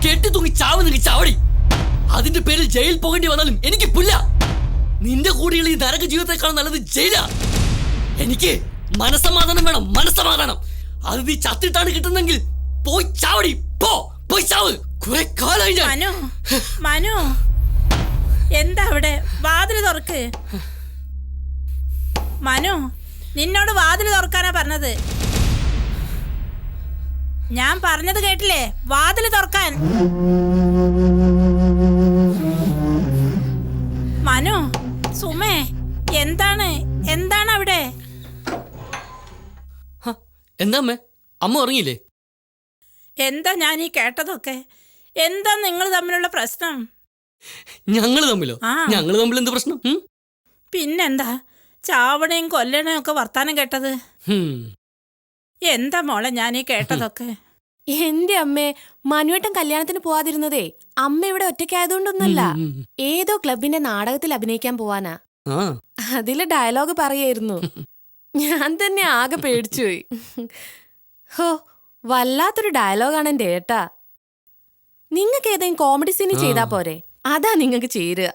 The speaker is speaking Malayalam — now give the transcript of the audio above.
കെട്ടി തൂങ്ങി ചാവുന്നെങ്കിൽ ചാവടി. അതിന്റെ പേരിൽ ജയിൽ പോകേണ്ടി വന്നാലും എനിക്ക് പുല്ല. നിന്റെ കൂടെയുള്ള ഈ നരക ജീവിതത്തെക്കാൾ നല്ലത് ജയിലാ. എനിക്ക് മനസ്സമാധാനം വേണം, മനസ്സമാധാനം. അത് നീ ചത്തിട്ടാണ് കിട്ടുന്നെങ്കിൽ പോയി ചാവടി. പോയി ചാവ്. കുറെ കാലായി ഞാൻ. മനു എന്താ അവിടെ? വാതില് തുറക്ക്. മനു, നിന്നോട് വാതില് തുറക്കാനാ പറഞ്ഞത്. ഞാൻ പറഞ്ഞത് കേട്ടില്ലേ? വാതില് തുറക്കാൻ. മനു, സുമേ, എന്താണ് അവിടെ? എന്താ അമ്മ ഉറങ്ങിയില്ലേ? എന്താ ഞാൻ ഈ കേട്ടതൊക്കെ? എന്താ നിങ്ങൾ തമ്മിലുള്ള പ്രശ്നം? ഞങ്ങൾ തമ്മിലോ? ഞങ്ങൾ തമ്മിൽ എന്ത് പ്രശ്നം? പിന്നെന്താ ചാവണയും കൊല്ലണയും ഒക്കെ വർത്താനം കേട്ടത്? എന്താ മോളെ ഞാൻ ഈ കേട്ടതൊക്കെ? എന്റെ അമ്മേ, മനുവേട്ടൻ കല്യാണത്തിന് പോവാതിരുന്നതേ അമ്മ ഇവിടെ ഒറ്റയ്ക്കായതുകൊണ്ടൊന്നല്ല. ഏതോ ക്ലബിന്റെ നാടകത്തിൽ അഭിനയിക്കാൻ പോവാനാ. അതില് ഡയലോഗ് പറയായിരുന്നു. ഞാൻ തന്നെ ആകെ പേടിച്ചുപോയി. ഹോ, വല്ലാത്തൊരു ഡയലോഗാണ് എന്റെ ഏട്ടാ. നിങ്ങക്ക് ഏതെങ്കിലും കോമഡി സീന് ചെയ്താ പോരെ? അതാ നിങ്ങക്ക് ചേരുക.